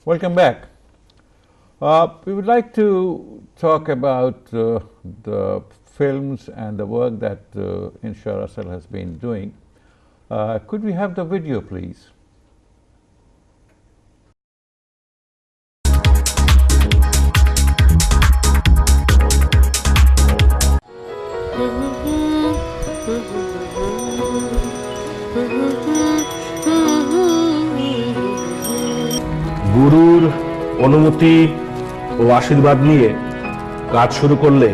Welcome back. We would like to talk about the films and the work that Inshra has been doing. Could we have the video, please? গুরুর অনুমতি ও আশীর্বাদ নিয়ে কাজ শুরু করলে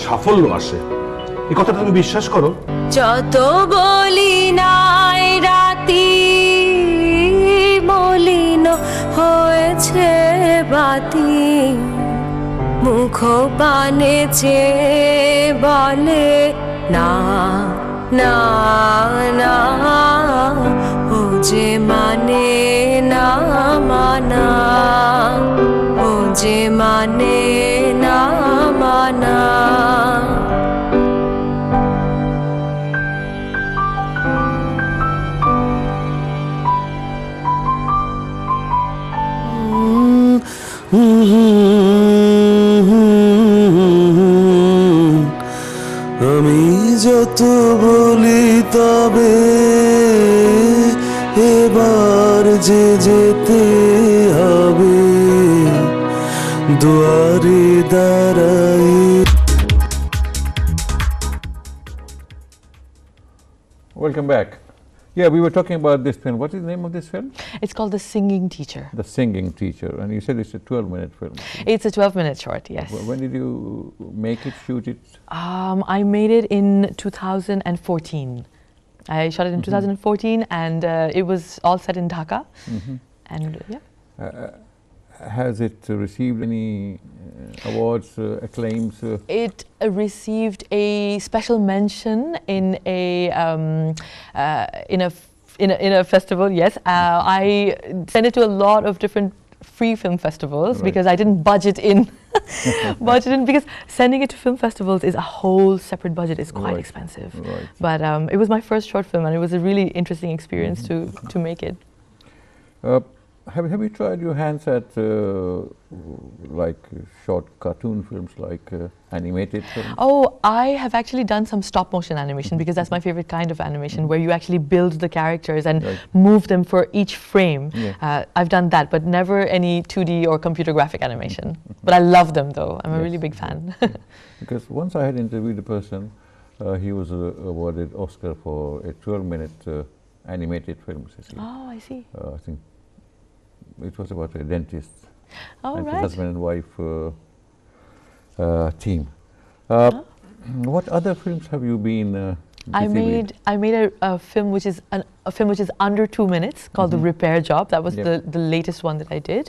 সাফল্য আসে, এই কথাটা তুমি বিশ্বাস করো? যত বলি নাই রাতি মলিন হয়েছে বাতি, মুখ পানে চেয়ে বলে না না না, ও যে মানে না মানা, ও যে মানে না মানা। আমি যত বলি তবে এবার যে যেতে হবে, দুয়ারে দাঁড়াই। Welcome back. Yeah, we were talking about this film. What is the name of this film? It's called The Singing Teacher. The Singing Teacher. And you said it's a 12-minute film. It's a 12-minute short, yes. When did you make it, shoot it? I made it in 2014. I shot it in 2014 and it was all set in Dhaka. And yeah. Has it received any awards, acclaims? It received a special mention in a festival. Yes, I sent it to a lot of different free film festivals, right, because I didn't budget in. Because sending it to film festivals is a whole separate budget. It's quite right, expensive. Right. But it was my first short film, and it was a really interesting experience to make it. Have you tried your hands at like short cartoon films, like animated films? Oh, I have actually done some stop motion animation because that's my favorite kind of animation, where you actually build the characters and right, move them for each frame. Yeah. I've done that, but never any 2D or computer graphic animation. But I love them though. I'm a really big fan. Because once I had interviewed a person, he was awarded Oscar for a 12-minute animated film. Oh, I see. I think it was about a dentist. Oh, and right. husband and wife team. What other films have you been busy with? I made a film which is under 2 minutes called The Repair Job. That was the latest one that I did.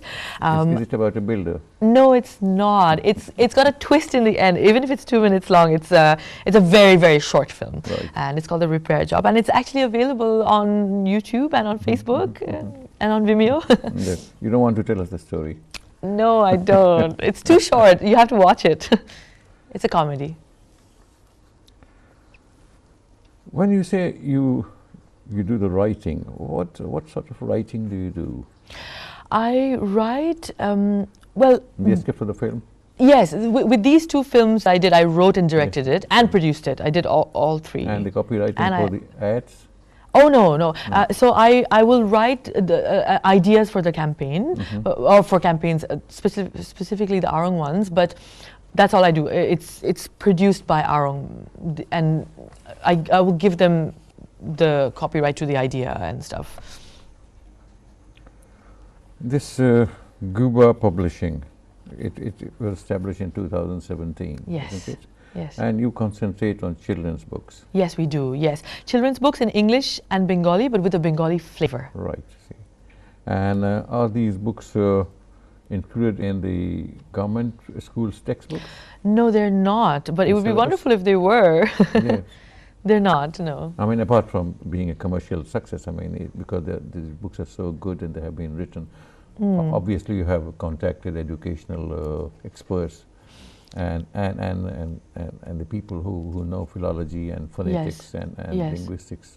Is it about a builder? No, it's not. It's got a twist in the end. Even if it's 2 minutes long, it's a very, very short film. Right. And it's called The Repair Job. And it's actually available on YouTube and on Facebook and on Vimeo. Yes. You don't want to tell us the story? No, I don't. It's too short. You have to watch it. It's a comedy. When you say you do the writing, what sort of writing do you do? I write, well... The script for the film? Yes, with these two films I did, I wrote and directed it and produced it. I did all three. And the copywriting And for the ads? Oh, no. So I will write the ideas for the campaign, or for campaigns, specifically the Arong ones, but that's all I do. It's produced by Arong, and I will give them the copyright to the idea and stuff. This Guba Publishing, it was established in 2017, Yes. isn't it? Yes. And you concentrate on children's books. Yes, we do. Yes, children's books in English and Bengali, but with a Bengali flavor. Right. See. And are these books included in the government schools textbooks? No, they're not. But it would be wonderful if they were. Yes. They're not. No. I mean, apart from being a commercial success, I mean, because these books are so good and they have been written. Obviously, you have contacted educational experts and the people who know philology and phonetics Yes. and Yes. linguistics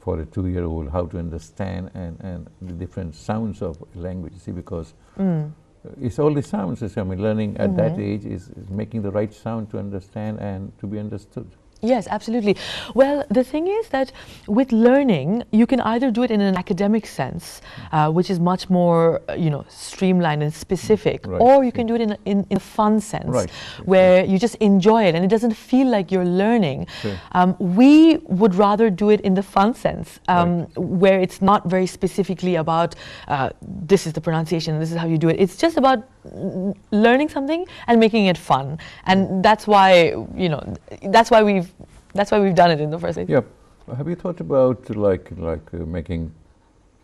for a 2-year-old how to understand and the different sounds of language. See, because it's all the sounds. I mean, learning at that age is making the right sound to understand and to be understood. Yes, absolutely. Well, the thing is that with learning, you can either do it in an academic sense, which is much more, streamlined and specific, Right. or you can do it in a fun sense, Right. where you just enjoy it and it doesn't feel like you're learning. Sure. We would rather do it in the fun sense, Right. where it's not very specifically about this is the pronunciation, this is how you do it. It's just about learning something and making it fun, and that's why that's why we've done it in the first place. Yeah. Have you thought about making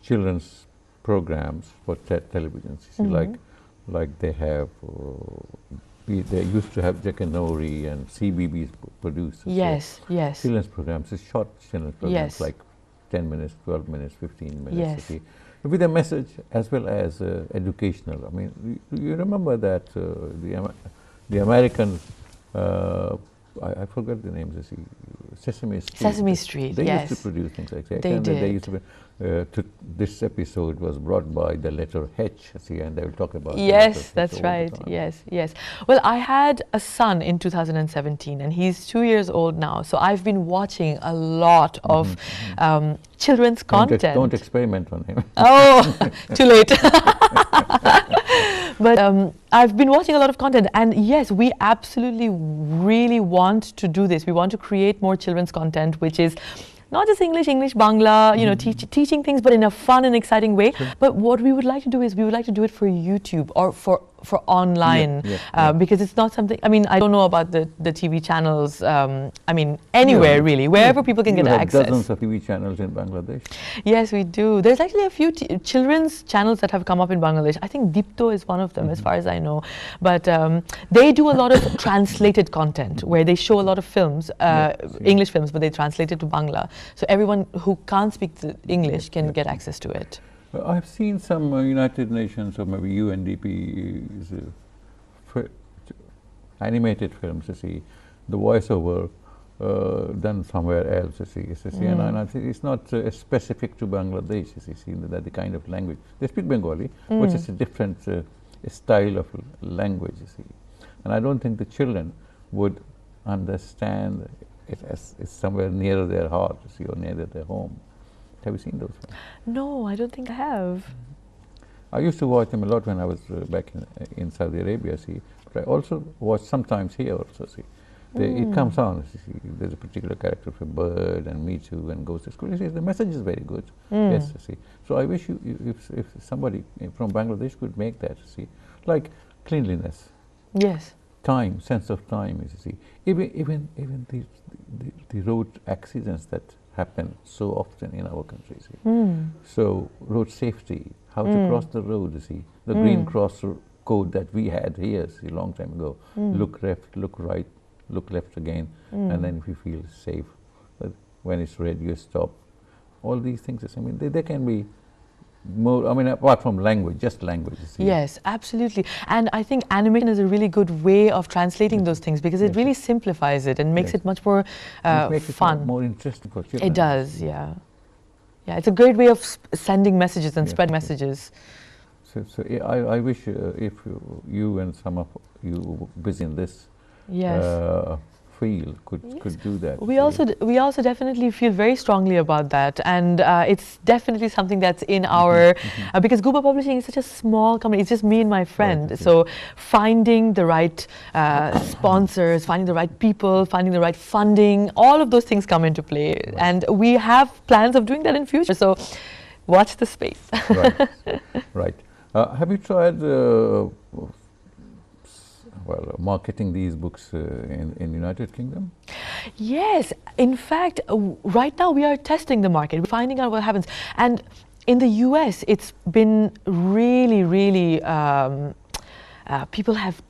children's programs for television? See, like they have. They used to have Jackanory and CBBS producers. Yes, yes. Children's programs, it's short children's programs, Yes. like 10 minutes, 12 minutes, 15 minutes. Yes. See, with a message as well as educational. I mean, you remember that the American, I forgot the names. You see, Sesame Street. Sesame Street. They yes. used to produce things like that. They and did. They used to. This episode was brought by the letter H. See, and they will talk about. the letter Yes, H that's all the right. time. Yes, yes. Well, I had a son in 2017, and he's 2 years old now. So I've been watching a lot of children's content. Don't experiment on him. Oh, too late. But I've been watching a lot of content, and yes, we absolutely really want to do this. We want to create more children's content, which is not just English, Bangla, teaching things, but in a fun and exciting way. Sure. But what we would like to do is we would like to do it for YouTube or for online, because it's not something. I mean, I don't know about the TV channels. I mean, anywhere really, wherever people can You get have access. dozens of TV channels in Bangladesh. Yes, we do. There's actually a few children's channels that have come up in Bangladesh. I think Dipto is one of them, as far as I know. But they do a lot of translated content, where they show a lot of films, English films, but they translate it to Bangla. So everyone who can't speak the English can get access to it. I've seen some United Nations or maybe UNDP's animated films. You see, the voiceover done somewhere else. You see, and I think it's not specific to Bangladesh. You see, that the kind of language they speak Bengali, which is a different style of language. You see, and I don't think the children would understand it as it's somewhere near their heart. You see, or near their home. Have you seen those films? No, I don't think I have. I used to watch them a lot when I was back in Saudi Arabia, see. But I also watch sometimes here also, see. It comes on, see, there's a particular character of a bird and me too and goes to school. You see, the message is very good. Yes, see. So I wish if somebody from Bangladesh could make that, see. Like cleanliness. Yes. Time, sense of time, you see. Even the road accidents that happen so often in our country. So road safety, how to cross the road. You see, the green cross code that we had here a long time ago. Look left, look right, look left again, and then if you feel safe, but when it's red, you stop. All these things. I mean, they can be more. I mean, apart from language, just language. You see. Yes, absolutely. And I think animation is a really good way of translating those things, because it really simplifies it and makes it much more makes fun. it more interesting for children. It does, yeah. Yeah, it's a great way of sending messages and spread messages. So I wish if you and some of you busy in this field could do that. We also definitely feel very strongly about that, and it's definitely something that's in our because Guba Publishing is such a small company. It's just me and my friend. Right, so finding the right sponsors, finding the right people, finding the right funding, all of those things come into play, and we have plans of doing that in future. So watch the space. Right, right. Have you tried marketing these books in United Kingdom? Yes, in fact, right now we are testing the market. We're finding out what happens. And in the US, it's been really, really people have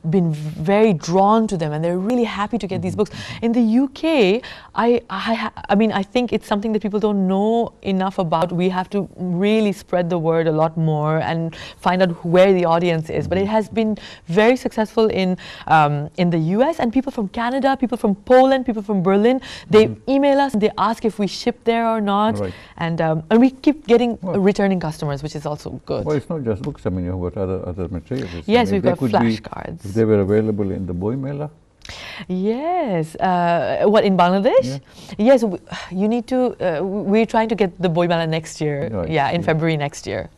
been very drawn to them, and they're really happy to get these books. In the UK, I mean, I think it's something that people don't know enough about. We have to really spread the word a lot more and find out where the audience is. But it has been very successful in the US, and people from Canada, people from Poland, people from Berlin, they email us and they ask if we ship there or not. Right. And we keep getting returning customers, which is also good. Well, it's not just books. I mean, you have got other materials. Yes, I mean, we've got they could be- flashcards. If they were available in the Boy Mela, Yes. What, in Bangladesh? Yeah. Yes, you need to. We're trying to get the Boy Mela next year. Right, Yeah, in yeah. February next year.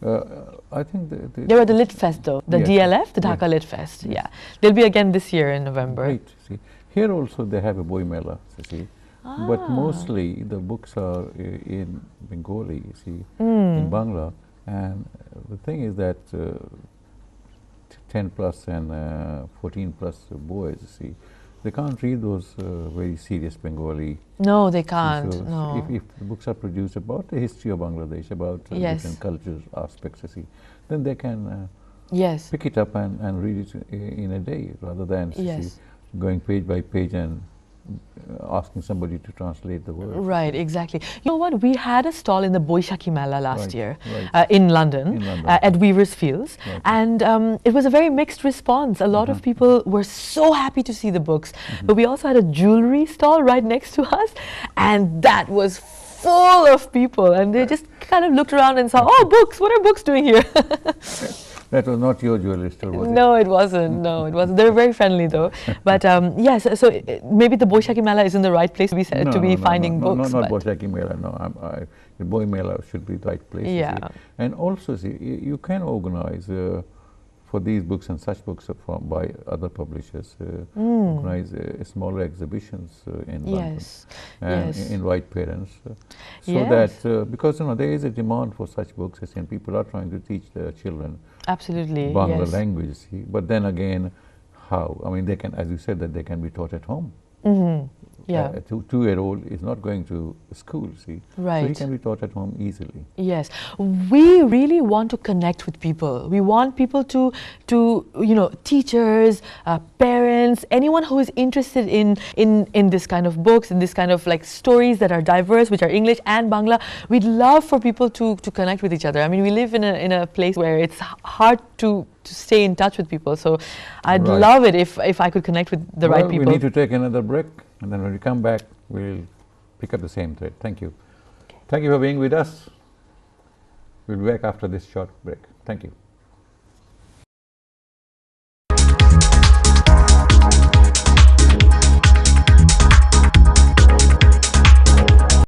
I think They were the Lit Fest though, the Yes, DLF, the yes, Dhaka Lit Fest. Yeah, they'll be again this year in November. Right. See, here also they have a Boy Mela. You see, but mostly the books are in Bengali. You see, in Bangla, and the thing is that 10 plus and 14 plus boys, you see, they can't read those very serious Bengali. No, they can't. So No. if the books are produced about the history of Bangladesh, about Yes. different cultures, aspects, you see, then they can Yes. pick it up and read it in a day, rather than you Yes. see, going page by page and asking somebody to translate the words. Right, exactly. You know what? We had a stall in the Boishaki Mela last Right, year right. in London, In London. at Weavers Fields, Right. and it was a very mixed response. A lot of people were so happy to see the books, but we also had a jewelry stall right next to us, and that was full of people, and they just kind of looked around and saw, oh, books! What are books doing here? That was not your jewelry store, was it? No, it wasn't. No, it wasn't. They were very friendly, though. But yes, so maybe the Boishaki Mela is in the right place to be finding books. Not but Boishaki Mela, no. The Boy Mela should be the right place. you Yeah. see. And also, see, you can organize for these books and such books by other publishers, organize smaller exhibitions in London. Yes, And yes. invite parents. So Yes. that, because there is a demand for such books, and people are trying to teach their children Absolutely. Bangla yes. language. See. But then again, how? I mean, they can, as you said, that they can be taught at home. Yeah. A two-year-old is not going to school, see. So he Right. can be taught at home easily. Yes, we really want to connect with people. We want people to teachers, parents, anyone who is interested in this kind of books, in this kind of like stories that are diverse, which are English and Bangla. We'd love for people to connect with each other. I mean, we live in a place where it's hard to stay in touch with people. So I'd Right. love it if I could connect with the right people. We need to take another break, and then when we come back, we'll pick up the same thread. Thank you. Thank you for being with us. We'll be back after this short break. Thank you.